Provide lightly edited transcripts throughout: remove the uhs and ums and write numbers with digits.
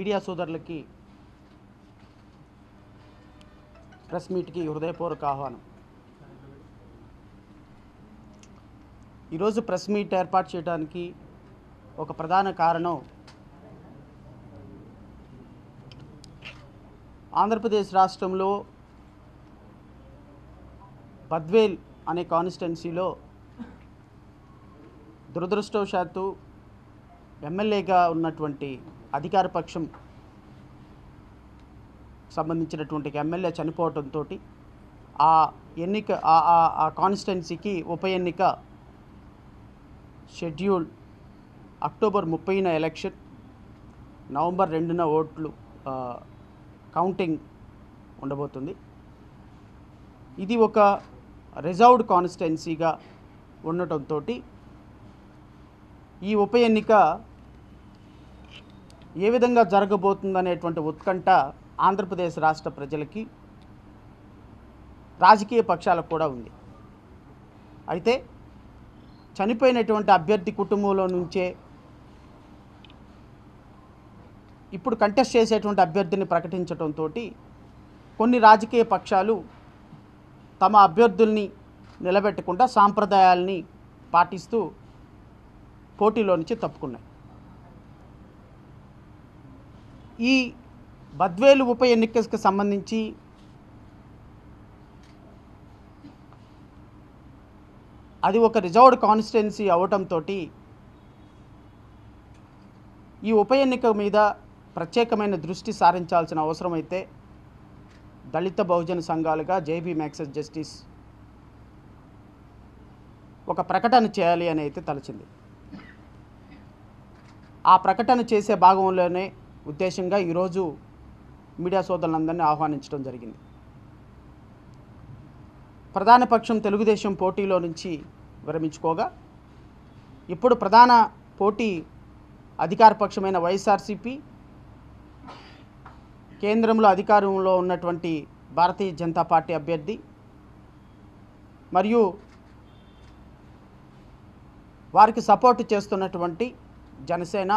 Media సోదరులకి press మీట్కి హృదయపూర్వక ఆహ్వానం. ఈరోజు ప్రెస్ మీట్ ఏర్పాటు చేయడానికి ఒక ప్రధాన కారణం ఆంధ్రప్రదేశ్ రాష్ట్రంలో బద్వేల్ అనే కాన్స్టిట్యున్సీలో దురదృష్టవశాత్తు ఎమ్మెల్యేగా ఉన్నటువంటి అధికార పక్షం సంబంధించినటువంటి ఎమ్మెల్యే చనిపోవడంతో ఆ ఎన్నిక ఆ కాన్స్టిట్యున్సీకి ఉప ఎన్నిక షెడ్యూల్ అక్టోబర్ 30న ఎలక్షన్, నవంబర్ 2న ఓట్లు కౌంటింగ్ ఉండబోతుంది. ఇది ఒక రిజర్వ్డ్ కాన్స్టిట్యున్సీగా ఉండటంతో ఈ ఉప ఎన్నిక ఏ విధంగా జరగబోతుందనేటువంటి ఉత్కంఠ ఆంధ్రప్రదేశ్ రాష్ట్ర ప్రజలకి, రాజకీయ పక్షాలకు కూడా ఉంది. అయితే చనిపోయినటువంటి అభ్యర్థి కుటుంబంలో నుంచే ఇప్పుడు కంటెస్ట్ చేసేటువంటి అభ్యర్థిని ప్రకటించడంతో కొన్ని రాజకీయ పక్షాలు తమ అభ్యర్థుల్ని నిలబెట్టకుండా సాంప్రదాయాల్ని పాటిస్తూ పోటీలో నుంచి తప్పుకున్నాయి. ఈ బద్వేలు ఉప ఎన్నికకు సంబంధించి అది ఒక రిజర్వ్డ్ కాన్స్టిట్యున్సీ అవటంతో ఈ ఉప ఎన్నిక మీద ప్రత్యేకమైన దృష్టి సారించాల్సిన అవసరం అయితే దళిత బహుజన సంఘాలుగా జేబీ యాక్సెస్ జస్టిస్ ఒక ప్రకటన చేయాలి అని అయితే తలచింది. ఆ ప్రకటన చేసే భాగంలోనే ఉద్దేశంగా ఈరోజు మీడియా సోదరులందరినీ ఆహ్వానించడం జరిగింది. ప్రధాన పక్షం తెలుగుదేశం పోటీలో నుంచి విరమించుకోగా ఇప్పుడు ప్రధాన పోటీ అధికార పక్షమైన వైఎస్ఆర్సీపీ, కేంద్రంలో అధికారంలో ఉన్నటువంటి భారతీయ జనతా పార్టీ అభ్యర్థి మరియు వారికి సపోర్ట్ చేస్తున్నటువంటి జనసేన,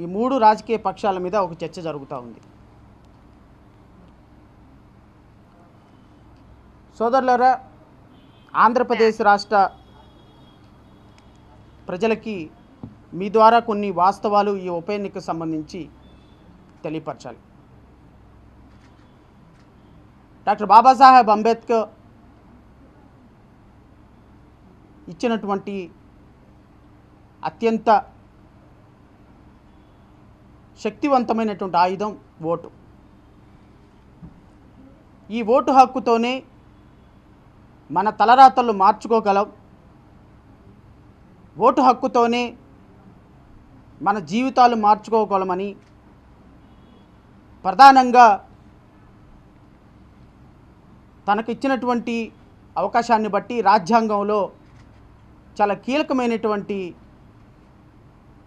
ఈ మూడు రాజకీయ పక్షాల మీద ఒక చర్చ జరుగుతూ ఉంది. సోదరులారా, ఆంధ్రప్రదేశ్ రాష్ట్ర ప్రజలకి మీ ద్వారా కొన్ని వాస్తవాలు ఈ ఉప ఎన్నికకు సంబంధించి తెలియపరచాలి. డాక్టర్ బాబాసాహెబ్ అంబేద్కర్ ఇచ్చినటువంటి అత్యంత శక్తివంతమైనటువంటి ఆయుధం ఓటు. ఈ ఓటు హక్కుతోనే మన తలరాతలు మార్చుకోగలం. ఓటు హక్కుతోనే మన జీవితాలు మార్చుకోగలమని ప్రధానంగా తనకిచ్చినటువంటి అవకాశాన్ని బట్టి రాజ్యాంగంలో చాలా కీలకమైనటువంటి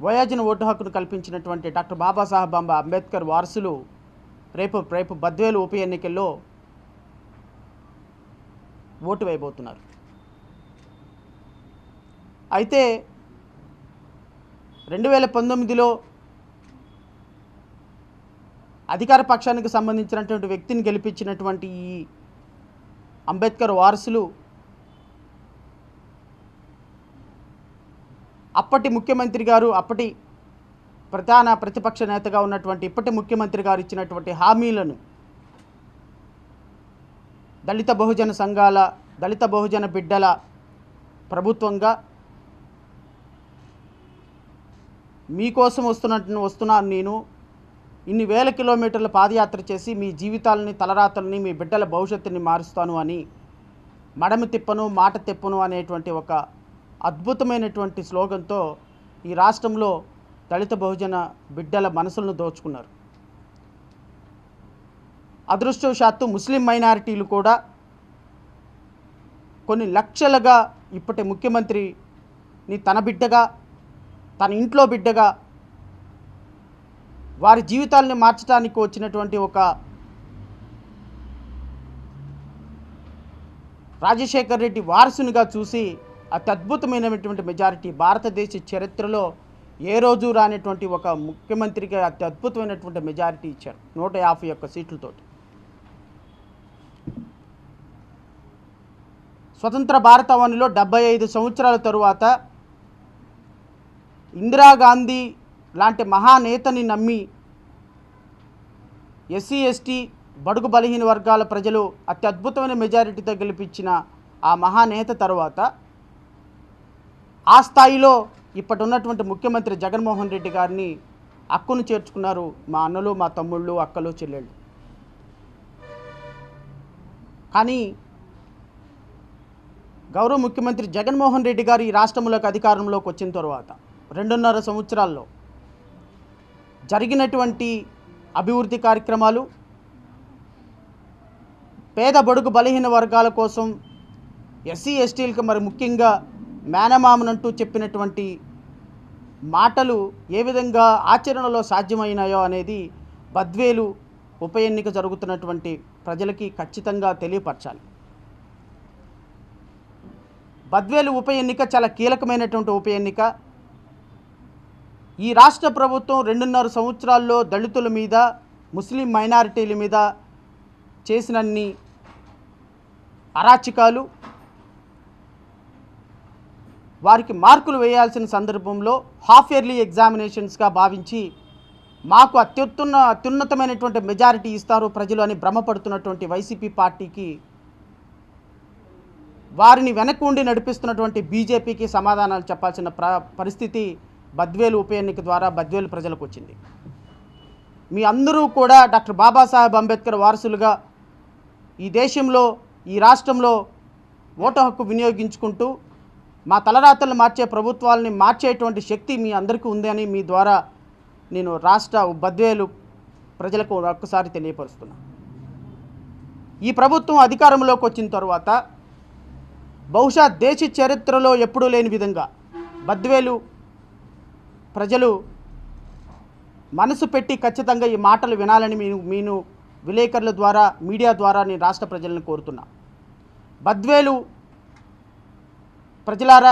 వయోజన ఓటు హక్కును కల్పించినటువంటి డాక్టర్ బాబాసాహెబ్ అంబేద్కర్ వారసులు రేపు బద్వేలు ఉప ఎన్నికల్లో ఓటు వేయబోతున్నారు. అయితే 2019లో అధికార పక్షానికి సంబంధించినటువంటి వ్యక్తిని గెలిపించినటువంటి ఈ అంబేద్కర్ వారసులు అప్పటి ముఖ్యమంత్రి గారు, అప్పటి ప్రధాన ప్రతిపక్ష నేతగా ఉన్నటువంటి ఇప్పటి ముఖ్యమంత్రి గారు ఇచ్చినటువంటి హామీలను దళిత బహుజన సంఘాల, దళిత బహుజన బిడ్డల ప్రభుత్వంగా మీకోసం వస్తున్నాను నేను, ఇన్ని వేల కిలోమీటర్ల పాదయాత్ర చేసి మీ జీవితాలని, తలరాతల్ని, మీ బిడ్డల భవిష్యత్తుని మారుస్తాను అని మడమ తిప్పను మాట తిప్పను అనేటువంటి ఒక అద్భుతమైనటువంటి స్లోగన్తో ఈ రాష్ట్రంలో దళిత బహుజన బిడ్డల మనసులను దోచుకున్నారు. అదృష్టవశాత్తు ముస్లిం మైనారిటీలు కూడా కొన్ని లక్షలుగా ఇప్పటి ముఖ్యమంత్రిని తన బిడ్డగా, తన ఇంట్లో బిడ్డగా, వారి జీవితాలను మార్చడానికి వచ్చినటువంటి ఒక రాజశేఖర్ రెడ్డి వారసునిగా చూసి అతి అద్భుతమైనటువంటి మెజారిటీ భారతదేశ చరిత్రలో ఏ రోజు రానటువంటి ఒక ముఖ్యమంత్రికి అద్భుతమైనటువంటి మెజారిటీ ఇచ్చారు 151 సీట్లతోటి. స్వతంత్ర భారతావనిలో 75 సంవత్సరాల తరువాత ఇందిరాగాంధీ లాంటి మహానేతని నమ్మి ఎస్సీ ఎస్టీ బడుగు బలహీన వర్గాల ప్రజలు అత్యద్భుతమైన మెజారిటీతో గెలిపించిన ఆ మహానేత తరువాత ఆ స్థాయిలో ఇప్పటి ఉన్నటువంటి ముఖ్యమంత్రి జగన్మోహన్ రెడ్డి గారిని అక్కును చేర్చుకున్నారు మా అన్నలు, మా తమ్ముళ్ళు, అక్కలు, చెల్లెళ్ళు. కానీ గౌరవ ముఖ్యమంత్రి జగన్మోహన్ రెడ్డి గారు ఈ రాష్ట్రంలోకి అధికారంలోకి వచ్చిన తర్వాత 2.5 సంవత్సరాల్లో జరిగినటువంటి అభివృద్ధి కార్యక్రమాలు, పేద బడుగు బలహీన వర్గాల కోసం ఎస్సీ ఎస్టీలకు మరి ముఖ్యంగా మేనమామనంటూ చెప్పినటువంటి మాటలు ఏ విధంగా ఆచరణలో సాధ్యమైనాయో అనేది బద్వేలు ఉప ఎన్నిక జరుగుతున్నటువంటి ప్రజలకి ఖచ్చితంగా తెలియపరచాలి. బద్వేలు ఉప ఎన్నిక చాలా కీలకమైనటువంటి ఉప ఎన్నిక. ఈ రాష్ట్ర ప్రభుత్వం 2.5 సంవత్సరాల్లో దళితుల మీద, ముస్లిం మైనారిటీల మీద చేసినన్ని అరాచకాలు, వారికి మార్కులు వేయాల్సిన సందర్భంలో హాఫ్ ఇయర్లీ ఎగ్జామినేషన్స్గా భావించి మాకు అత్యున్నతమైనటువంటి మెజారిటీ ఇస్తారు ప్రజలు అని భ్రమపడుతున్నటువంటి వైసీపీ పార్టీకి, వారిని వెనక్కి ఉండి నడిపిస్తున్నటువంటి బీజేపీకి సమాధానాలు చెప్పాల్సిన పరిస్థితి బద్వేలు ఉప ఎన్నిక ద్వారా బద్వేలు ప్రజలకు వచ్చింది. మీ అందరూ కూడా డాక్టర్ బాబాసాహెబ్ అంబేద్కర్ వారసులుగా ఈ దేశంలో, ఈ రాష్ట్రంలో ఓటు హక్కు వినియోగించుకుంటూ మా తలరాతలను మార్చే ప్రభుత్వాలని మార్చేటువంటి శక్తి మీ అందరికీ ఉందని మీ ద్వారా నేను రాష్ట్ర బద్వేలు ప్రజలకు ఒక్కసారి తెలియపరుస్తున్నా. ఈ ప్రభుత్వం అధికారంలోకి వచ్చిన తర్వాత బహుశా దేశ చరిత్రలో ఎప్పుడూ లేని విధంగా బద్వేలు ప్రజలు మనసు పెట్టి ఖచ్చితంగా ఈ మాటలు వినాలని నేను విలేకరుల ద్వారా, మీడియా ద్వారా నేను రాష్ట్ర ప్రజలను కోరుతున్నా. బద్వేలు ప్రజలారా,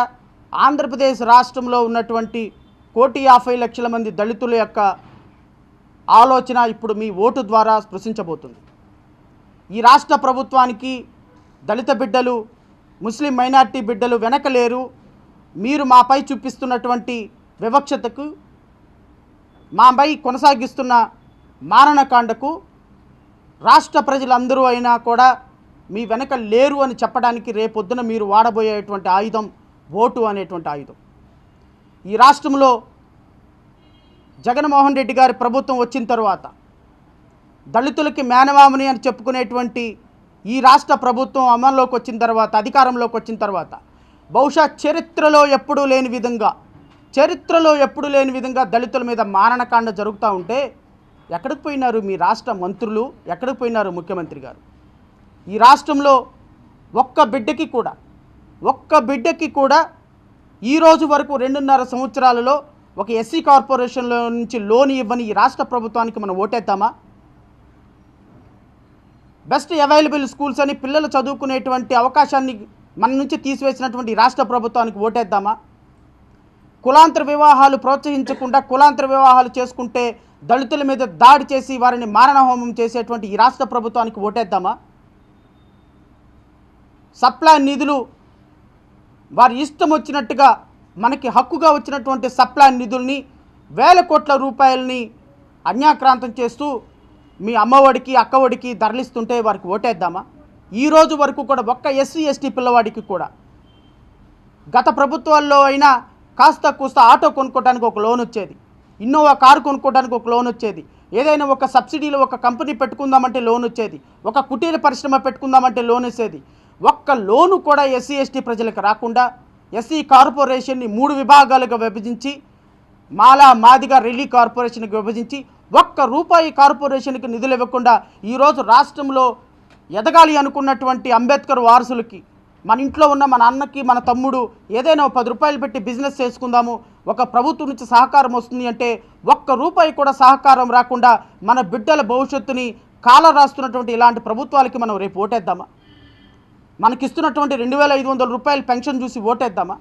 ఆంధ్రప్రదేశ్ రాష్ట్రంలో ఉన్నటువంటి 1,50,00,000 మంది దళితుల యొక్క ఆలోచన ఇప్పుడు మీ ఓటు ద్వారా స్పృశించబోతుంది. ఈ రాష్ట్ర ప్రభుత్వానికి దళిత బిడ్డలు, ముస్లిం మైనారిటీ బిడ్డలు వెనకలేరు. మీరు మాపై చూపిస్తున్నటువంటి వివక్షతకు, మాపై కొనసాగిస్తున్న మారణకాండకు రాష్ట్ర ప్రజలందరూ అయినా కూడా మీ వెనక లేరు అని చెప్పడానికి రేపొద్దున మీరు వాడబోయేటువంటి ఆయుధం ఓటు అనేటువంటి ఆయుధం. ఈ రాష్ట్రంలో జగన్మోహన్ రెడ్డి గారి ప్రభుత్వం వచ్చిన తర్వాత దళితులకి మేనమామని అని చెప్పుకునేటువంటి ఈ రాష్ట్ర ప్రభుత్వం అమల్లోకి వచ్చిన తర్వాత, అధికారంలోకి వచ్చిన తర్వాత బహుశా చరిత్రలో ఎప్పుడూ లేని విధంగా దళితుల మీద మారణకాండ జరుగుతూ ఉంటే ఎక్కడికి పోయినారు మీ రాష్ట్ర మంత్రులు, ఎక్కడికి పోయినారు ముఖ్యమంత్రి గారు? ఈ రాష్ట్రంలో ఒక్క బిడ్డకి కూడా ఈ రోజు వరకు 2.5 సంవత్సరాలలో ఒక ఎస్సీ కార్పొరేషన్లో నుంచి లోన్ ఇవ్వని ఈ రాష్ట్ర ప్రభుత్వానికి మనం ఓటేద్దామా? బెస్ట్ అవైలబుల్ స్కూల్స్ అని పిల్లలు చదువుకునేటువంటి అవకాశాన్ని మన నుంచి తీసివేసినటువంటి రాష్ట్ర ప్రభుత్వానికి ఓటేద్దామా? కులాంతర వివాహాలు ప్రోత్సహించకుండా కులాంతర వివాహాలు చేసుకుంటే దళితుల మీద దాడి చేసి వారిని మారణహోమం చేసేటువంటి ఈ రాష్ట్ర ప్రభుత్వానికి ఓటేద్దామా? సప్లై నిధులు వారి ఇష్టం వచ్చినట్టుగా మనకి హక్కుగా వచ్చినటువంటి సప్లై నిధుల్ని వేల కోట్ల రూపాయలని అన్యాక్రాంతం చేస్తూ మీ అమ్మఒడికి, అక్కఒడికి తరలిస్తుంటే వారికి ఓటేద్దామా? ఈ రోజు వరకు కూడా ఒక్క ఎస్సీ ఎస్టీ పిల్లవాడికి కూడా గత ప్రభుత్వాల్లో అయినా కాస్త కూస్త ఆటో కొనుక్కోవడానికి ఒక లోన్ వచ్చేది, ఇన్నోవా కారు కొనుక్కోవడానికి ఒక లోన్ వచ్చేది, ఏదైనా ఒక సబ్సిడీలో ఒక కంపెనీ పెట్టుకుందామంటే లోన్ వచ్చేది, ఒక కుటీర పరిశ్రమ పెట్టుకుందామంటే లోన్ వచ్చేది. ఒక్క లోను కూడా ఎస్సీ ఎస్టీ ప్రజలకు రాకుండా ఎస్సీ కార్పొరేషన్ని 3 విభాగాలుగా విభజించి, మాలా మాదిగా రెల్లి కార్పొరేషన్కి విభజించి ఒక్క రూపాయి కార్పొరేషన్కి నిధులు ఇవ్వకుండా ఈరోజు రాష్ట్రంలో ఎదగాలి అనుకున్నటువంటి అంబేద్కర్ వారసులకి, మన ఇంట్లో ఉన్న మన అన్నకి, మన తమ్ముడు ఏదైనా 10 రూపాయలు పెట్టి బిజినెస్ చేసుకుందాము, ఒక ప్రభుత్వం నుంచి సహకారం వస్తుంది అంటే ఒక్క రూపాయి కూడా సహకారం రాకుండా మన బిడ్డల భవిష్యత్తుని కాల రాస్తున్నటువంటి ఇలాంటి ప్రభుత్వాలకి మనం రేపు ఓటేద్దామా? మనకిస్తున్నటువంటి 2,500 రూపాయల పెన్షన్ చూసి ఓటేద్దామా?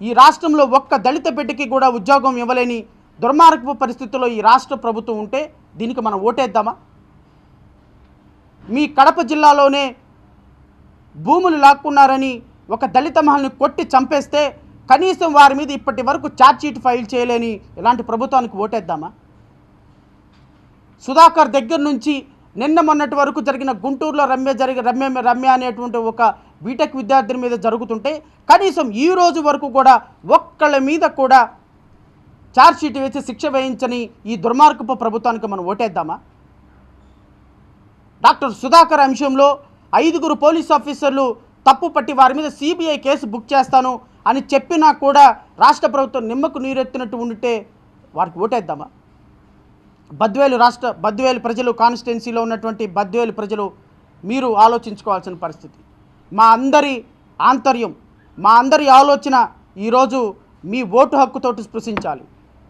ఈ రాష్ట్రంలో ఒక్క దళిత బిడ్డకి కూడా ఉద్యోగం ఇవ్వలేని దుర్మార్గపు పరిస్థితుల్లో ఈ రాష్ట్ర ప్రభుత్వం ఉంటే దీనికి మనం ఓటేద్దామా? మీ కడప జిల్లాలోనే భూములు లాక్కున్నారని ఒక దళిత మహిళని కొట్టి చంపేస్తే కనీసం వారి మీద ఇప్పటి వరకు ఛార్జ్షీట్ ఫైల్ చేయలేని ఇలాంటి ప్రభుత్వానికి ఓటేద్దామా? సుధాకర్ దగ్గర నుంచి నిన్న మొన్నటి వరకు జరిగిన గుంటూరులో రమ్య అనేటువంటి ఒక బీటెక్ విద్యార్థి మీద జరుగుతుంటే కనీసం ఈ రోజు వరకు కూడా ఒక్కళ్ళ మీద కూడా ఛార్జ్షీట్ వేసి శిక్ష వేయించని ఈ దుర్మార్గపు ప్రభుత్వానికి మనం ఓటేద్దామా? డాక్టర్ సుధాకర్ అంశంలో 5 పోలీస్ ఆఫీసర్లు తప్పు పట్టి వారి మీద సిబిఐ కేసు బుక్ చేస్తాను అని చెప్పినా కూడా రాష్ట్ర ప్రభుత్వం నిమ్మకు నీరెత్తినట్టు ఉంటే వారికి ఓటేద్దామా? బద్వేలు ప్రజలు, కాన్స్టిట్యున్సీలో ఉన్నటువంటి బద్వేలు ప్రజలు మీరు ఆలోచించుకోవాల్సిన పరిస్థితి. మా అందరి ఆంతర్యం, మా అందరి ఆలోచన ఈరోజు మీ ఓటు హక్కుతోటి స్పృశించాలి.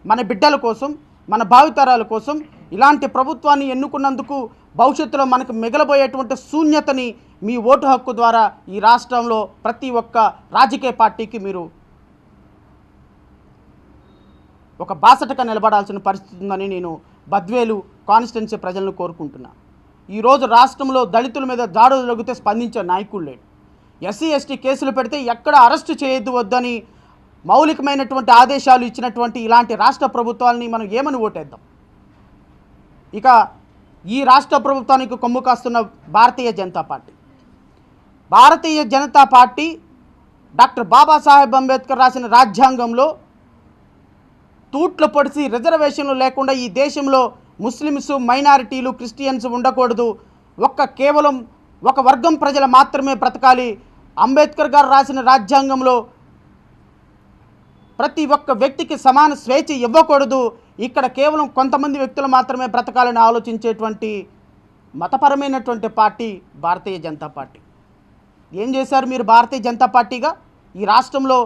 మన బిడ్డల కోసం, మన భావితరాల కోసం ఇలాంటి ప్రభుత్వాన్ని ఎన్నుకున్నందుకు భవిష్యత్తులో మనకు మిగలబోయేటువంటి శూన్యతని మీ ఓటు హక్కు ద్వారా ఈ రాష్ట్రంలో ప్రతి ఒక్క రాజకీయ పార్టీకి మీరు ఒక బాసటగా నిలబడాల్సిన పరిస్థితి ఉందని నేను బద్వేలు కాన్స్టిట్యున్సీ ప్రజలను కోరుకుంటున్నా. ఈరోజు రాష్ట్రంలో దళితుల మీద దాడులు జరిగితే స్పందించే నాయకుడు లేడు. ఎస్సీ ఎస్టీ కేసులు పెడితే ఎక్కడ అరెస్టు చేయొద్దు వద్దని మౌలికమైనటువంటి ఆదేశాలు ఇచ్చినటువంటి ఇలాంటి రాష్ట్ర ప్రభుత్వాలని మనం ఏమని ఓటేద్దాం? ఇక ఈ రాష్ట్ర ప్రభుత్వానికి కొమ్ము కాస్తున్న భారతీయ జనతా పార్టీ డాక్టర్ బాబాసాహెబ్ అంబేద్కర్ రాసిన రాజ్యాంగంలో తూట్లు పొడిచి రిజర్వేషన్లు లేకుండా ఈ దేశంలో ముస్లిమ్స్, మైనారిటీలు, క్రిస్టియన్స్ ఉండకూడదు, కేవలం ఒక వర్గం ప్రజలు మాత్రమే బ్రతకాలి, అంబేద్కర్ గారు రాసిన రాజ్యాంగంలో ప్రతి ఒక్క వ్యక్తికి సమాన స్వేచ్ఛ ఇవ్వకూడదు, ఇక్కడ కేవలం కొంతమంది వ్యక్తులు మాత్రమే బ్రతకాలని ఆలోచించేటువంటి మతపరమైనటువంటి పార్టీ భారతీయ జనతా పార్టీ. ఏం చేశారు మీరు భారతీయ జనతా పార్టీగా? ఈ రాష్ట్రంలో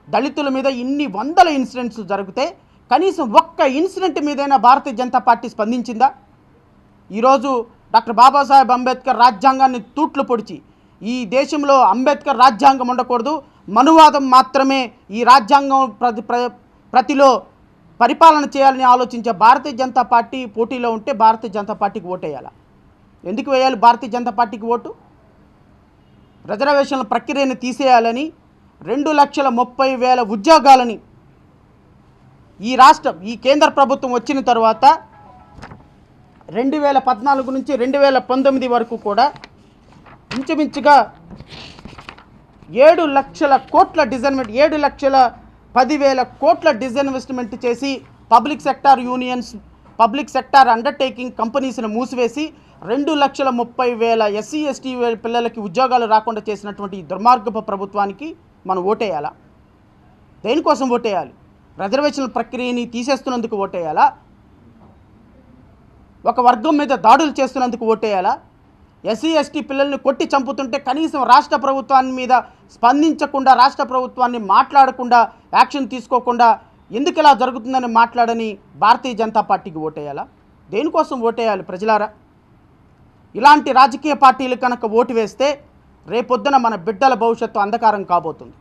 దళితుల మీద ఇన్ని వందల ఇన్సిడెంట్స్ జరిగితే కనీసం ఒక్క ఇన్సిడెంట్ మీదైనా భారతీయ జనతా పార్టీ స్పందించిందా? ఈరోజు డాక్టర్ బాబాసాహెబ్ అంబేద్కర్ రాజ్యాంగాన్ని తూట్లు పొడిచి ఈ దేశంలో అంబేద్కర్ రాజ్యాంగం ఉండకూడదు, మనువాదం మాత్రమే ఈ రాజ్యాంగం ప్రతిలో పరిపాలన చేయాలని ఆలోచించే భారతీయ జనతా పార్టీ పోటీలో ఉంటే భారతీయ జనతా పార్టీకి ఓటేయాలా? ఎందుకు వేయాలి భారతీయ జనతా పార్టీకి ఓటు? రిజర్వేషన్ల ప్రక్రియను తీసేయాలని 2,30,000 ఉద్యోగాలని ఈ కేంద్ర ప్రభుత్వం వచ్చిన తర్వాత 2014 నుంచి 2019 వరకు కూడా ఇంచుమించుగా 7 లక్షల కోట్ల డిజైన్మెంట్ 7,10,000 కోట్ల డిజైన్వెస్ట్మెంట్ చేసి public sector unions, public sector undertaking కంపెనీస్ని మూసివేసి 2,30,000 ఎస్సీ ఎస్టీ పిల్లలకి ఉద్యోగాలు రాకుండా చేసినటువంటి ఈ దుర్మార్గపు ప్రభుత్వానికి మనం ఓటేయాలా? దేనికోసం ఓటేయాలి? రిజర్వేషన్ల ప్రక్రియని తీసేస్తున్నందుకు ఓటేయాలా? ఒక వర్గం మీద దాడులు చేస్తున్నందుకు ఓటేయాలా? ఎస్సీ ఎస్టీ పిల్లల్ని కొట్టి చంపుతుంటే కనీసం రాష్ట్ర ప్రభుత్వాన్ని మీద స్పందించకుండా, రాష్ట్ర ప్రభుత్వాన్ని మాట్లాడకుండా, యాక్షన్ తీసుకోకుండా ఎందుకు ఇలా జరుగుతుందని మాట్లాడని భారతీయ జనతా పార్టీకి ఓటేయాలా? దేనికోసం ఓటేయాలి ప్రజలారా? ఇలాంటి రాజకీయ పార్టీలు కనుక ఓటు వేస్తే రేపొద్దున మన బిడ్డల భవిష్యత్తు అంధకారం కాబోతుంది.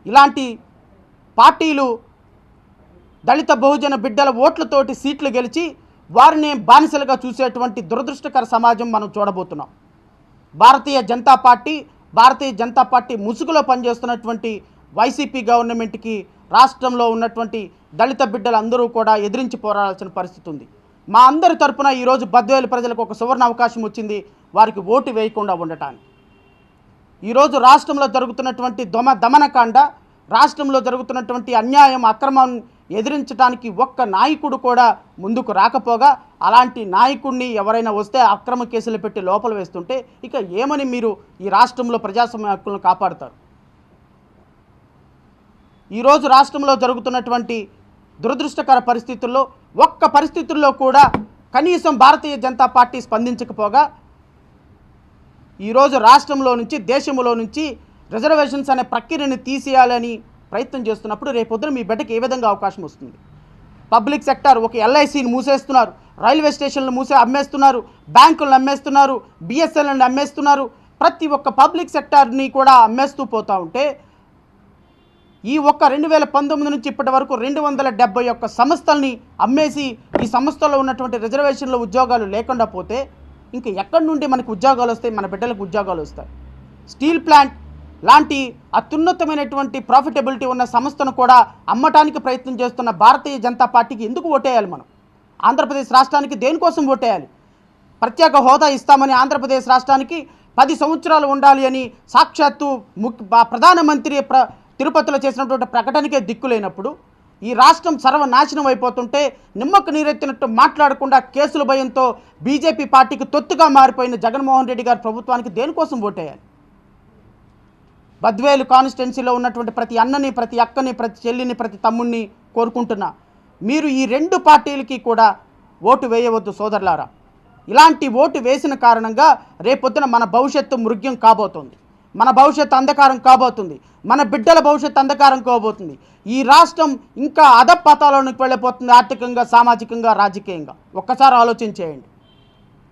ఇలాంటి పార్టీలు దళిత బహుజన బిడ్డల ఓట్లతోటి సీట్లు గెలిచి వారిని బానిసలుగా చూసేటువంటి దురదృష్టకర సమాజం మనం చూడబోతున్నాం. భారతీయ జనతా పార్టీ ముసుగులో పనిచేస్తున్నటువంటి వైసీపీ గవర్నమెంట్కి రాష్ట్రంలో ఉన్నటువంటి దళిత బిడ్డలందరూ కూడా ఎదిరించి పోరాడాల్సిన పరిస్థితి ఉంది. మా అందరి తరపున ఈరోజు బద్వేలు ప్రజలకు ఒక సువర్ణ అవకాశం వచ్చింది వారికి ఓటు వేయకుండా ఉండటానికి. ఈరోజు రాష్ట్రంలో జరుగుతున్నటువంటి దమనకాండ, రాష్ట్రంలో జరుగుతున్నటువంటి అన్యాయం, అక్రమం ఎదిరించడానికి ఒక్క నాయకుడు కూడా ముందుకు రాకపోగా అలాంటి నాయకుడిని ఎవరైనా వస్తే అక్రమ కేసులు పెట్టి లోపల వేస్తుంటే ఇక ఏమని మీరు ఈ రాష్ట్రంలో ప్రజాస్వామ్య హక్కులను కాపాడుతారు? ఈరోజు రాష్ట్రంలో జరుగుతున్నటువంటి దురదృష్టకర పరిస్థితుల్లో కూడా కనీసం భారతీయ జనతా పార్టీ స్పందించకపోగా ఈరోజు రాష్ట్రంలో నుంచి, దేశంలో నుంచి రిజర్వేషన్స్ అనే ప్రక్రియని తీసేయాలని ప్రయత్నం చేస్తున్నప్పుడు రేపొద్దున మీ బిడ్డకి ఏ విధంగా అవకాశం వస్తుంది? పబ్లిక్ సెక్టార్ ఒక ఎల్ఐసిని మూసేస్తున్నారు, రైల్వే స్టేషన్లు అమ్మేస్తున్నారు, బ్యాంకులను అమ్మేస్తున్నారు, బిఎస్ఎన్ఎల్ని అమ్మేస్తున్నారు, ప్రతి ఒక్క పబ్లిక్ సెక్టార్ని కూడా అమ్మేస్తూ పోతూ ఉంటే ఈ ఒక్క 2019 నుంచి ఇప్పటి వరకు 271 సంస్థల్ని అమ్మేసి ఈ సంస్థలో ఉన్నటువంటి రిజర్వేషన్ల ఉద్యోగాలు లేకుండా పోతే ఇంక ఎక్కడి నుండి మనకు ఉద్యోగాలు వస్తాయి, మన బిడ్డలకు ఉద్యోగాలు వస్తాయి? స్టీల్ ప్లాంట్ లాంటి అత్యున్నతమైనటువంటి ప్రాఫిటబిలిటీ ఉన్న సంస్థను కూడా అమ్మటానికి ప్రయత్నం చేస్తున్న భారతీయ జనతా పార్టీకి ఎందుకు ఓటేయాలి? మనం ఆంధ్రప్రదేశ్ రాష్ట్రానికి దేనికోసం ఓటేయాలి? ప్రత్యేక హోదా ఇస్తామని ఆంధ్రప్రదేశ్ రాష్ట్రానికి 10 సంవత్సరాలు ఉండాలి అని సాక్షాత్తు ప్రధానమంత్రి తిరుపతిలో చేసినటువంటి ప్రకటనకే దిక్కులేనప్పుడు ఈ రాష్ట్రం సర్వనాశనం అయిపోతుంటే నిమ్మకు నీరెత్తినట్టు మాట్లాడకుండా కేసుల భయంతో బీజేపీ పార్టీకి తొత్తుగా మారిపోయిన జగన్మోహన్ రెడ్డి గారి ప్రభుత్వానికి దేనికోసం ఓటేయాలి? బద్వేలు కాన్స్టిట్యున్సీలో ఉన్నటువంటి ప్రతి అన్నని, ప్రతి అక్కని, ప్రతి చెల్లిని, ప్రతి తమ్ముడిని కోరుకుంటున్నా, మీరు ఈ 2 పార్టీలకి కూడా ఓటు వేయవద్దు సోదరులారా. ఇలాంటి ఓటు వేసిన కారణంగా రేపొద్దున మన భవిష్యత్తు మృగ్యం కాబోతుంది, మన భవిష్యత్తు అంధకారం కాబోతుంది, మన బిడ్డల భవిష్యత్తు అంధకారం కాబోతుంది. ఈ రాష్ట్రం ఇంకా అధపతాలోనికి వెళ్ళిపోతుంది, ఆర్థికంగా, సామాజికంగా, రాజకీయంగా. ఒక్కసారి ఆలోచన చేయండి.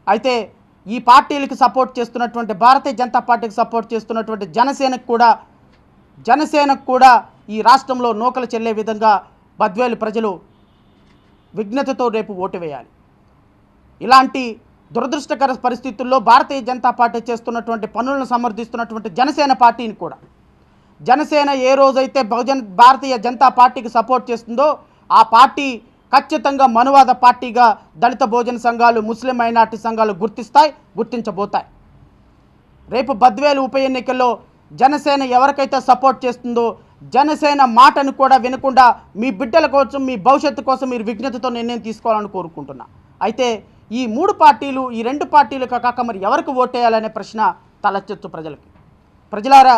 అయితే ఈ పార్టీలకు సపోర్ట్ చేస్తున్నటువంటి భారతీయ జనతా పార్టీకి సపోర్ట్ చేస్తున్నటువంటి జనసేనకు కూడా ఈ రాష్ట్రంలో నూకలు చెల్లే విధంగా బద్వేలు ప్రజలు విజ్ఞతతో రేపు ఓటు వేయాలి. ఇలాంటి దురదృష్టకర పరిస్థితుల్లో భారతీయ జనతా పార్టీ చేస్తున్నటువంటి పనులను సమర్థిస్తున్నటువంటి జనసేన పార్టీని కూడా, జనసేన ఏ రోజైతే భారతీయ జనతా పార్టీకి సపోర్ట్ చేస్తుందో ఆ పార్టీ ఖచ్చితంగా మనువాద పార్టీగా దళిత భోజన సంఘాలు, ముస్లిం మైనార్టీ సంఘాలు గుర్తించబోతాయి. రేపు బద్వేలు ఉప ఎన్నికల్లో జనసేన ఎవరికైతే సపోర్ట్ చేస్తుందో జనసేన మాటను కూడా వినకుండా మీ బిడ్డల కోసం, మీ భవిష్యత్తు కోసం మీరు విజ్ఞతతో నిర్ణయం తీసుకోవాలని కోరుకుంటున్నా. అయితే ఈ 3 పార్టీలు, ఈ 2 పార్టీలకు కాక మరి ఎవరికి ఓటేయాలనే ప్రశ్న తలెత్తొచ్చు ప్రజలకి. ప్రజలారా,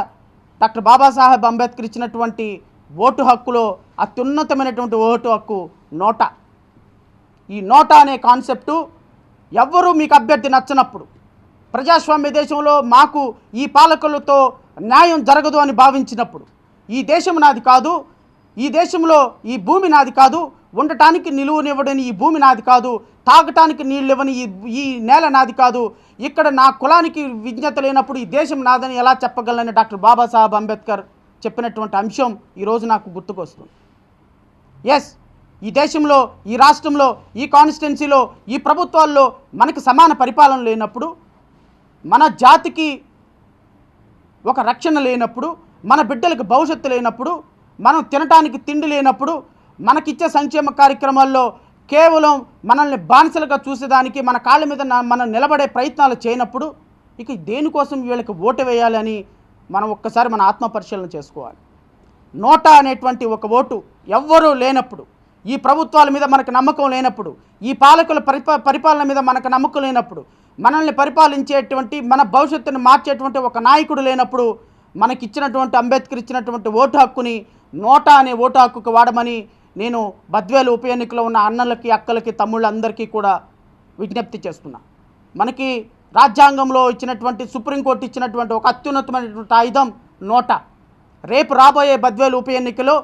డాక్టర్ బాబాసాహెబ్ అంబేద్కర్ ఇచ్చినటువంటి ఓటు హక్కులో అత్యున్నతమైనటువంటి ఓటు హక్కు నోటా. ఈ నోటా అనే కాన్సెప్టు ఎవ్వరూ మీకు అభ్యర్థి నచ్చనప్పుడు, ప్రజాస్వామ్య దేశంలో మాకు ఈ పాలకులతో న్యాయం జరగదు అని భావించినప్పుడు, ఈ దేశం నాది కాదు, ఈ దేశంలో ఈ భూమి నాది కాదు, ఉండటానికి నిలువనివ్వడని ఈ భూమి నాది కాదు, తాగటానికి నీళ్ళు ఇవ్వని ఈ నేల నాది కాదు, ఇక్కడ నా కులానికి విజ్ఞత లేనప్పుడు ఈ దేశం నాదని ఎలా చెప్పగలనని డాక్టర్ బాబాసాహెబ్ అంబేద్కర్ చెప్పినటువంటి అంశం ఈరోజు నాకు గుర్తుకొస్తుంది. ఎస్, ఈ దేశంలో, ఈ రాష్ట్రంలో, ఈ కాన్స్టిట్యున్సీలో, ఈ ప్రభుత్వాల్లో మనకు సమాన పరిపాలన లేనప్పుడు, మన జాతికి ఒక రక్షణ లేనప్పుడు, మన బిడ్డలకు భవిష్యత్తు లేనప్పుడు, మనం తినటానికి తిండి లేనప్పుడు, మనకిచ్చే సంక్షేమ కార్యక్రమాల్లో కేవలం మనల్ని బానిసలుగా చూసేదానికి మన కాళ్ళ మీద మనం నిలబడే ప్రయత్నాలు చేయనప్పుడు ఇక దేనికోసం వీళ్ళకి ఓటు వేయాలని మనం ఒక్కసారి మన ఆత్మపరిశీలన చేసుకోవాలి. నోటా అనేటువంటి ఒక ఓటు ఎవ్వరూ లేనప్పుడు, ఈ ప్రభుత్వాల మీద మనకు నమ్మకం లేనప్పుడు, ఈ పాలకుల పరిపాలన మీద మనకు నమ్మకం లేనప్పుడు, మనల్ని పరిపాలించేటువంటి, మన భవిష్యత్తును మార్చేటువంటి ఒక నాయకుడు లేనప్పుడు మనకిచ్చినటువంటి అంబేద్కర్ ఇచ్చినటువంటి ఓటు హక్కుని నోటా అనే ఓటు హక్కుకు వాడమని నేను బద్వేలు ఉప ఎన్నికలో ఉన్న అన్నలకి, అక్కలకి, తమ్ముళ్ళందరికీ కూడా విజ్ఞప్తి చేస్తున్నా. మనకి రాజ్యాంగంలో ఇచ్చినటువంటి, సుప్రీంకోర్టు ఇచ్చినటువంటి ఒక అత్యున్నతమైనటువంటి ఆయుధం నోటా. రేపు రాబోయే బద్వేలు ఉప ఎన్నికలో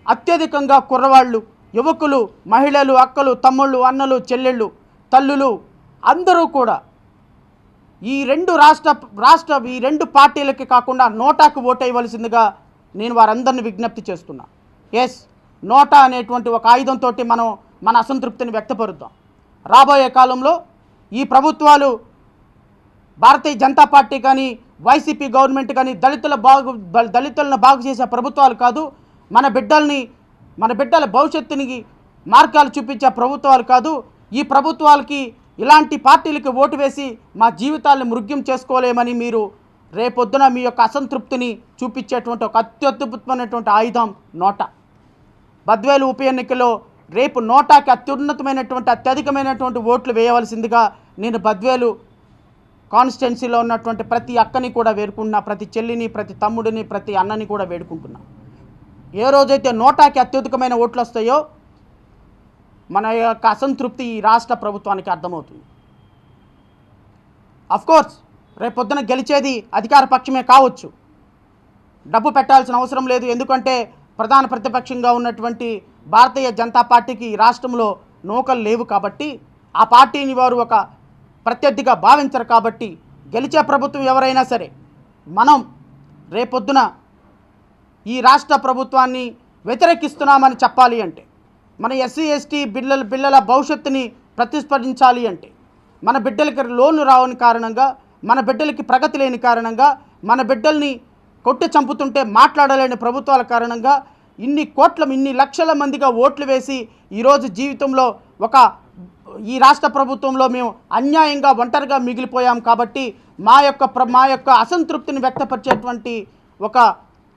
అత్యధికంగా కుర్రవాళ్ళు, యువకులు, మహిళలు, అక్కలు, తమ్ముళ్ళు, అన్నలు, చెల్లెళ్ళు, తల్లులు అందరూ కూడా ఈ 2 పార్టీలకి కాకుండా నోటాకు ఓటేయవలసిందిగా నేను వారందరినీ విజ్ఞప్తి చేస్తున్నా. ఎస్, నోటా అనేటువంటి ఒక ఆయుధంతో మనం మన అసంతృప్తిని వ్యక్తపరుద్దాం. రాబోయే కాలంలో ఈ ప్రభుత్వాలు, భారతీయ జనతా పార్టీ కానీ, వైసీపీ గవర్నమెంట్ కానీ దళితులను బాగు చేసే ప్రభుత్వాలు కాదు, మన బిడ్డల భవిష్యత్తుని మార్గాలు చూపించే ప్రభుత్వాలు కాదు. ఈ ప్రభుత్వాలకి, ఇలాంటి పార్టీలకి ఓటు వేసి మా జీవితాలను మృగ్యం చేసుకోలేమని మీరు రేపొద్దున మీ యొక్క అసంతృప్తిని చూపించేటువంటి ఒక అత్యద్భుతమైనటువంటి ఆయుధం నోటా. బద్వేలు ఉప ఎన్నికల్లో రేపు నోటాకి అత్యధికమైనటువంటి ఓట్లు వేయవలసిందిగా నేను బద్వేలు కాన్స్టిట్యున్సీలో ఉన్నటువంటి ప్రతి అక్కని కూడా వేడుకుంటున్నా, ప్రతి చెల్లిని, ప్రతి తమ్ముడిని, ప్రతి అన్నని కూడా వేడుకుంటున్నా. ఏ రోజైతే నోటాకి అత్యధికమైన ఓట్లు వస్తాయో మన యొక్క అసంతృప్తి ఈ రాష్ట్ర ప్రభుత్వానికి అర్థమవుతుంది. అఫ్కోర్స్ రేపొద్దున గెలిచేది అధికార పక్షమే కావచ్చు, డబ్బు పెట్టాల్సిన అవసరం లేదు. ఎందుకంటే ప్రధాన ప్రతిపక్షంగా ఉన్నటువంటి భారతీయ జనతా పార్టీకి ఈ రాష్ట్రంలో నూకలు లేవు కాబట్టి, ఆ పార్టీని వారు ఒక ప్రత్యర్థిగా భావించరు కాబట్టి, గెలిచే ప్రభుత్వం ఎవరైనా సరే మనం రేపొద్దున ఈ రాష్ట్ర ప్రభుత్వాన్ని వ్యతిరేకిస్తున్నామని చెప్పాలి అంటే, మన ఎస్సీ ఎస్టీ పిల్లల భవిష్యత్తుని ప్రతిస్పందించాలి అంటే, మన బిడ్డలకి లోన్లు రావని కారణంగా, మన బిడ్డలకి ప్రగతి లేని కారణంగా, మన బిడ్డల్ని కొట్టి చంపుతుంటే మాట్లాడలేని ప్రభుత్వాల కారణంగా ఇన్ని లక్షల మందిగా ఓట్లు వేసి ఈరోజు జీవితంలో ఈ రాష్ట్ర ప్రభుత్వంలో మేము అన్యాయంగా ఒంటరిగా మిగిలిపోయాం. కాబట్టి మా యొక్క అసంతృప్తిని వ్యక్తపరిచేటువంటి ఒక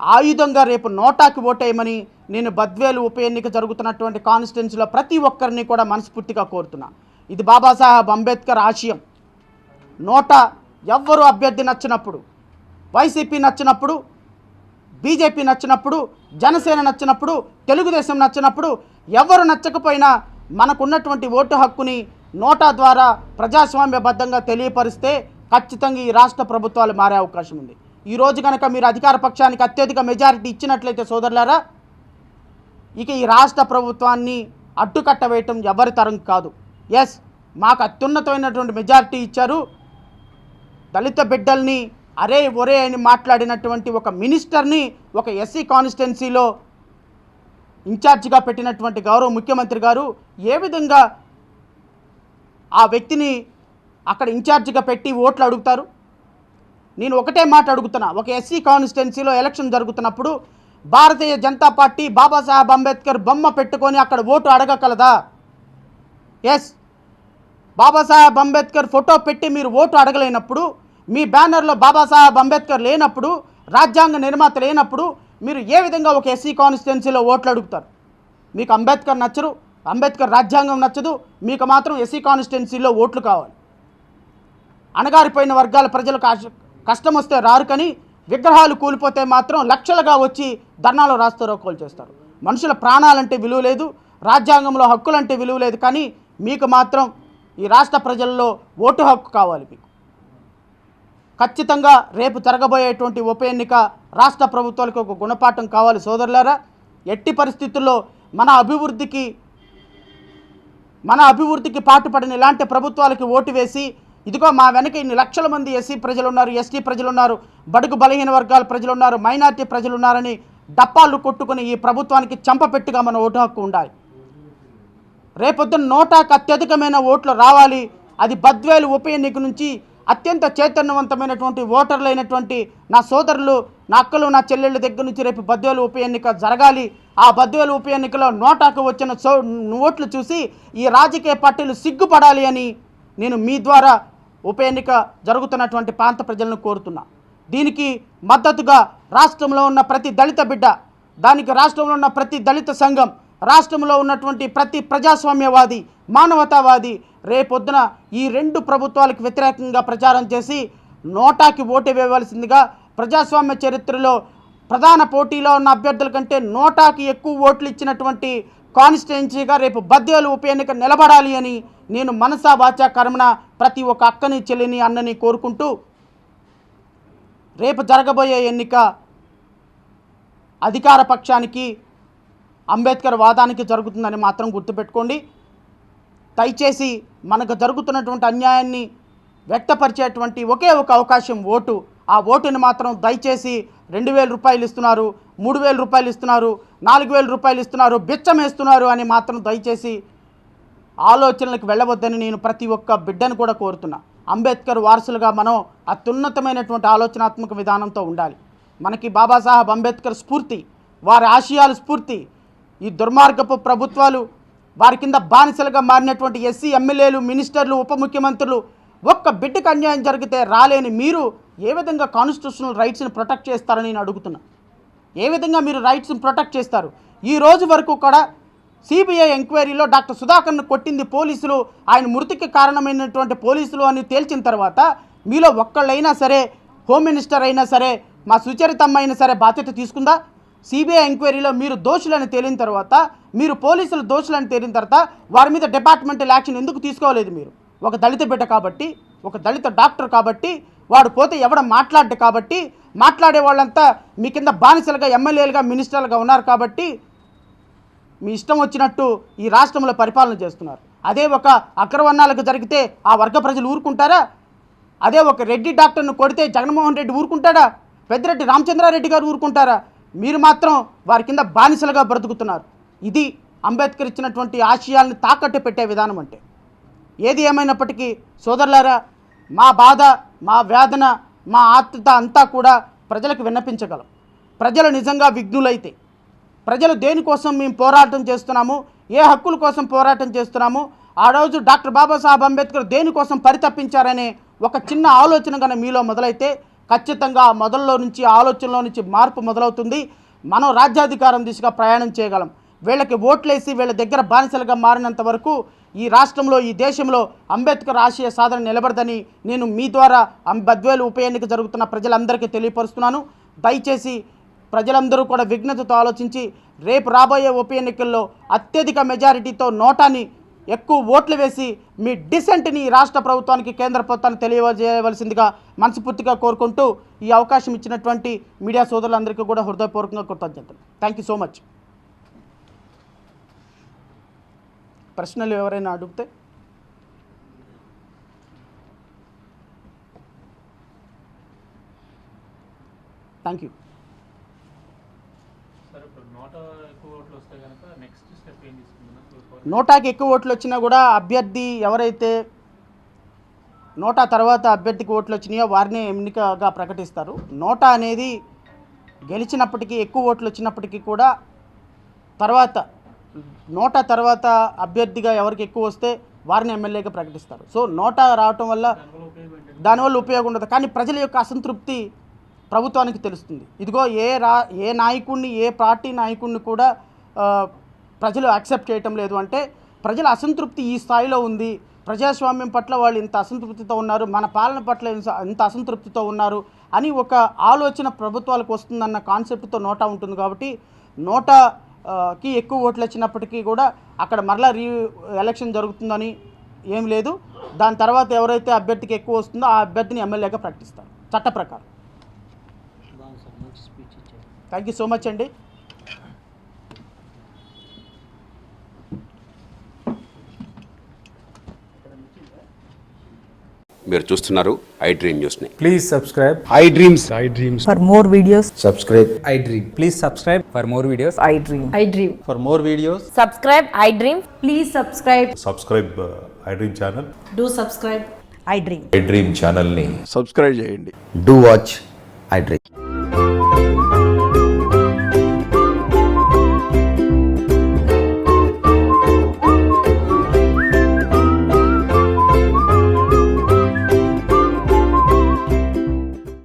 ఆయుధంగా రేపు నోటాకి ఓటేయమని నేను బద్వేలు ఉప ఎన్నిక జరుగుతున్నటువంటి కాన్స్టిట్యున్సీలో ప్రతి ఒక్కరిని కూడా మనస్ఫూర్తిగా కోరుతున్నా. ఇది బాబాసాహెబ్ అంబేద్కర్ ఆశయం. నోటా ఎవ్వరు అభ్యర్థి నచ్చినప్పుడు, వైసీపీ నచ్చినప్పుడు, బీజేపీ నచ్చినప్పుడు, జనసేన నచ్చినప్పుడు, తెలుగుదేశం నచ్చినప్పుడు, ఎవరు నచ్చకపోయినా మనకున్నటువంటి ఓటు హక్కుని నోటా ద్వారా ప్రజాస్వామ్యబద్ధంగా తెలియపరిస్తే ఖచ్చితంగా ఈ రాష్ట్ర ప్రభుత్వాలు మారే అవకాశం ఉంది. ఈరోజు కనుక మీరు అధికార పక్షానికి అత్యధిక మెజారిటీ ఇచ్చినట్లయితే సోదరులారా, ఇక ఈ రాష్ట్ర ప్రభుత్వాన్ని అడ్డుకట్ట వేయటం ఎవరి తరం కాదు. ఎస్, మాకు అత్యున్నతమైనటువంటి మెజారిటీ ఇచ్చారు. దళిత బిడ్డల్ని అరే ఒరే అని మాట్లాడినటువంటి ఒక మినిస్టర్ని ఒక ఎస్సీ కాన్స్టిట్యున్సీలో ఇన్ఛార్జిగా పెట్టినటువంటి గౌరవ ముఖ్యమంత్రి గారు ఏ విధంగా ఆ వ్యక్తిని అక్కడ ఇన్ఛార్జిగా పెట్టి ఓట్లు అడుగుతారు? నేను ఒకటే మాట అడుగుతున్నా, ఒక ఎస్సీ కాన్స్టిట్యున్సీలో ఎలక్షన్ జరుగుతున్నప్పుడు భారతీయ జనతా పార్టీ బాబాసాహెబ్ అంబేద్కర్ బొమ్మ పెట్టుకొని అక్కడ ఓటు అడగగలదా? ఎస్, బాబాసాహెబ్ అంబేద్కర్ ఫోటో పెట్టి మీరు ఓటు అడగలేనప్పుడు, మీ బ్యానర్లో బాబాసాహెబ్ అంబేద్కర్ లేనప్పుడు, రాజ్యాంగ నిర్మాత లేనప్పుడు మీరు ఏ విధంగా ఒక ఎస్సీ కాన్స్టిట్యున్సీలో ఓట్లు అడుగుతారు? మీకు అంబేద్కర్ నచ్చరు, అంబేద్కర్ రాజ్యాంగం నచ్చదు, మీకు మాత్రం ఎస్సీ కాన్స్టిట్యున్సీలో ఓట్లు కావాలి. అణగారిపోయిన వర్గాల ప్రజలకు కష్టం వస్తే రారు, కానీ విగ్రహాలు కూలిపోతే మాత్రం లక్షలుగా వచ్చి ధర్నాలో రాస్తారోకోలు చేస్తారు. మనుషుల ప్రాణాలంటే విలువ లేదు, రాజ్యాంగంలో హక్కులంటే విలువ లేదు, కానీ మీకు మాత్రం ఈ రాష్ట్ర ప్రజల్లో ఓటు హక్కు కావాలి. మీకు ఖచ్చితంగా రేపు జరగబోయేటువంటి ఉప ఎన్నిక రాష్ట్ర ప్రభుత్వాలకు ఒక గుణపాఠం కావాలి సోదరులారా. ఎట్టి పరిస్థితుల్లో మన అభివృద్ధికి పాటుపడిన ఇలాంటి ప్రభుత్వాలకి ఓటు వేసి, ఇదిగో మా వెనక ఇన్ని లక్షల మంది ఎస్సీ ప్రజలు ఉన్నారు, ఎస్టీ ప్రజలు ఉన్నారు, బడుగు బలహీన వర్గాల ప్రజలు ఉన్నారు, మైనార్టీ ప్రజలు ఉన్నారని డప్పాలు కొట్టుకుని ఈ ప్రభుత్వానికి చెంపపెట్టుగా మన ఓటు హక్కు ఉండాలి. రేపొద్దున నోటాకు అత్యధికమైన ఓట్లు రావాలి. అది బద్వేలు ఉప ఎన్నిక నుంచి అత్యంత చైతన్యవంతమైనటువంటి ఓటర్లు అయినటువంటి నా సోదరులు, నా అక్కలు, నా చెల్లెళ్ళ దగ్గర నుంచి రేపు బద్వేలు ఉప ఎన్నిక జరగాలి. ఆ బద్వేలు ఉప ఎన్నికలో నోటాకు వచ్చిన ఓట్లు చూసి ఈ రాజకీయ పార్టీలు సిగ్గుపడాలి అని నేను మీ ద్వారా ఉప ఎన్నిక జరుగుతున్నటువంటి ప్రాంత ప్రజలను కోరుతున్నా. దీనికి మద్దతుగా రాష్ట్రంలో ఉన్న ప్రతి దళిత బిడ్డ, దానికి రాష్ట్రంలో ఉన్న ప్రతి దళిత సంఘం, రాష్ట్రంలో ఉన్నటువంటి ప్రతి ప్రజాస్వామ్యవాది, మానవతావాది రేపొద్దున ఈ రెండు ప్రభుత్వాలకు వ్యతిరేకంగా ప్రచారం చేసి నోటాకి ఓటు వేయవలసిందిగా, ప్రజాస్వామ్య చరిత్రలో ప్రధాన పోటీలో ఉన్న అభ్యర్థుల కంటే నోటాకి ఎక్కువ ఓట్లు ఇచ్చినటువంటి కాన్స్టిట్యున్సీగా రేపు బద్వేలు ఉప ఎన్నిక నిలబడాలి అని నేను మనసా వాచా కర్మణ ప్రతి ఒక్క అక్కని, చెల్లిని, అన్నని కోరుకుంటూ, రేపు జరగబోయే ఎన్నిక అధికార పక్షానికి, అంబేద్కర్ వాదానికి జరుగుతుందని మాత్రం గుర్తుపెట్టుకోండి. దయచేసి మనకు జరుగుతున్నటువంటి అన్యాయాన్ని వ్యక్తపరిచేటువంటి ఒకే ఒక అవకాశం ఓటు. ఆ ఓటుని మాత్రం దయచేసి 2,000 రూపాయలు ఇస్తున్నారు, 3,000 రూపాయలు ఇస్తున్నారు, 4,000 రూపాయలు ఇస్తున్నారు, బిచ్చమేస్తున్నారు అని మాత్రం దయచేసి ఆలోచనలకు వెళ్ళవద్దని నేను ప్రతి ఒక్క బిడ్డను కూడా కోరుతున్నా. అంబేద్కర్ వారసులుగా మనం అత్యున్నతమైనటువంటి ఆలోచనాత్మక విధానంతో ఉండాలి. మనకి బాబాసాహెబ్ అంబేద్కర్ స్ఫూర్తి, వారి ఆశయాలు స్ఫూర్తి. ఈ దుర్మార్గపు ప్రభుత్వాలు, వారి కింద బానిసలుగా మారినటువంటి ఎస్సీ ఎమ్మెల్యేలు, మినిస్టర్లు, ఉప ముఖ్యమంత్రులు, ఒక్క బిడ్డకు అన్యాయం జరిగితే రాలేని మీరు ఏ విధంగా కాన్స్టిట్యూషనల్ రైట్స్ని ప్రొటెక్ట్ చేస్తారని నేను అడుగుతున్నా. ఏ విధంగా మీరు రైట్స్ని ప్రొటెక్ట్ చేస్తారు? ఈ రోజు వరకు కూడా సిబిఐ ఎంక్వైరీలో డాక్టర్ సుధాకర్ను కొట్టింది పోలీసులు, ఆయన మృతికి కారణమైనటువంటి పోలీసులు అని తేల్చిన తర్వాత మీలో ఒక్కళ్ళైనా సరే, హోమ్ మినిస్టర్ అయినా సరే, మా సుచరితమ్మ అయినా సరే బాధ్యత తీసుకుందా? సిబిఐ ఎంక్వైరీలో మీరు దోషులని తేలిన తర్వాత, మీరు పోలీసులు దోషులని తేలిన తర్వాత వారి మీద డిపార్ట్మెంటల్ యాక్షన్ ఎందుకు తీసుకోలేదు? మీరు ఒక దళిత బిడ్డ కాబట్టి, ఒక దళిత డాక్టర్ కాబట్టి, వాడు పోతే ఎవడ మాట్లాడ్డు కాబట్టి, మాట్లాడే వాళ్ళంతా మీ కింద బానిసలుగా, ఎమ్మెల్యేలుగా, మినిస్టర్లుగా ఉన్నారు కాబట్టి మీ ఇష్టం వచ్చినట్టు ఈ రాష్ట్రంలో పరిపాలన చేస్తున్నారు. అదే ఒక అగ్రవర్ణాలకు జరిగితే ఆ వర్గ ప్రజలు ఊరుకుంటారా? అదే ఒక రెడ్డి డాక్టర్ను కొడితే జగన్మోహన్ రెడ్డి ఊరుకుంటాడా? పెద్దిరెడ్డి రామచంద్రారెడ్డి గారు ఊరుకుంటారా? మీరు మాత్రం వారి కింద బానిసలుగా బ్రతుకుతున్నారు. ఇది అంబేద్కర్ ఇచ్చినటువంటి ఆశయాల్ని తాకట్టు పెట్టే విధానం అంటే. ఏది ఏమైనప్పటికీ సోదరులారా, మా బాధ, మా వేదన, మా ఆత్మత అంతా కూడా ప్రజలకు విన్నపించగలం. ప్రజలు నిజంగా విఘ్నులైతే, ప్రజలు దేనికోసం మేము పోరాటం చేస్తున్నాము, ఏ హక్కుల కోసం పోరాటం చేస్తున్నాము, ఆ రోజు డాక్టర్ బాబాసాహెబ్ అంబేద్కర్ దేనికోసం పరితపించారనే ఒక చిన్న ఆలోచన కనుక మీలో మొదలైతే ఖచ్చితంగా మొదల్లో నుంచి ఆలోచనలో నుంచి మార్పు మొదలవుతుంది. మనం రాజ్యాధికారం దిశగా ప్రయాణం చేయగలం. వీళ్ళకి ఓట్లేసి వీళ్ళ దగ్గర బానిసలుగా మారినంత వరకు ఈ రాష్ట్రంలో, ఈ దేశంలో అంబేద్కర్ ఆశయ సాధన నిలబడదని నేను మీ ద్వారా బద్వేలు ఉప ఎన్నిక జరుగుతున్న ప్రజలందరికీ తెలియపరుస్తున్నాను. దయచేసి ప్రజలందరూ కూడా విఘ్నతతో ఆలోచించి రేపు రాబోయే ఉప ఎన్నికల్లో అత్యధిక మెజారిటీతో నోటాని ఎక్కువ ఓట్లు వేసి మీ డిసెంట్ని రాష్ట్ర ప్రభుత్వానికి, కేంద్ర ప్రభుత్వానికి తెలియజేయవలసిందిగా మనస్ఫూర్తిగా కోరుకుంటూ ఈ అవకాశం ఇచ్చినటువంటి మీడియా సోదరులందరికీ కూడా హృదయపూర్వకంగా కృతజ్ఞతలు. Thank you so much. ప్రశ్నలు ఎవరైనా అడిగితే? Thank you. నోటాకి ఎక్కువ ఓట్లు వచ్చినా కూడా అభ్యర్థి ఎవరైతే నోటా తర్వాత అభ్యర్థికి ఓట్లు వచ్చినాయో వారిని ఎన్నికగా ప్రకటిస్తారు. నోటా అనేది గెలిచినప్పటికీ, ఎక్కువ ఓట్లు వచ్చినప్పటికీ కూడా తర్వాత నోటా తర్వాత అభ్యర్థిగా ఎవరికి ఎక్కువ వస్తే వారిని ఎమ్మెల్యేగా ప్రకటిస్తారు. సో నోటా రావటం వల్ల దానివల్ల ఉపయోగం ఉండదు, కానీ ప్రజల యొక్క అసంతృప్తి ప్రభుత్వానికి తెలుస్తుంది. ఇదిగో ఏ నాయకుడిని, ఏ పార్టీ నాయకుడిని కూడా ప్రజలు యాక్సెప్ట్ చేయటం లేదు అంటే ప్రజల అసంతృప్తి ఈ స్థాయిలో ఉంది. ప్రజాస్వామ్యం పట్ల వాళ్ళు ఇంత అసంతృప్తితో ఉన్నారు, మన పాలన పట్ల ఇంత అసంతృప్తితో ఉన్నారు అని ఒక ఆలోచన ప్రభుత్వాలకు వస్తుందన్న కాన్సెప్ట్తో నోటా ఉంటుంది. కాబట్టి నోటాకి ఎక్కువ ఓట్లు వచ్చినప్పటికీ కూడా అక్కడ మరలా ఎలక్షన్ జరుగుతుందని ఏం లేదు. దాని తర్వాత ఎవరైతే అభ్యర్థికి ఎక్కువ వస్తుందో ఆ అభ్యర్థిని ఎమ్మెల్యేగా ప్రకటిస్తారు చట్ట ప్రకారం. థ్యాంక్ యూ సో మచ్ అండి. మీరు చూస్తున్నారు ఐ డ్రీమ్ న్యూస్ని. Please subscribe I dreams. For more videos, Subscribe. I dream. Please subscribe for more videos. I dream. I dream. For more videos, Subscribe, I dream. Please subscribe. Subscribe I dream channel. Do subscribe. I dream. I dream ఛానల్ని subscribe చేయండి. Do watch I Dream.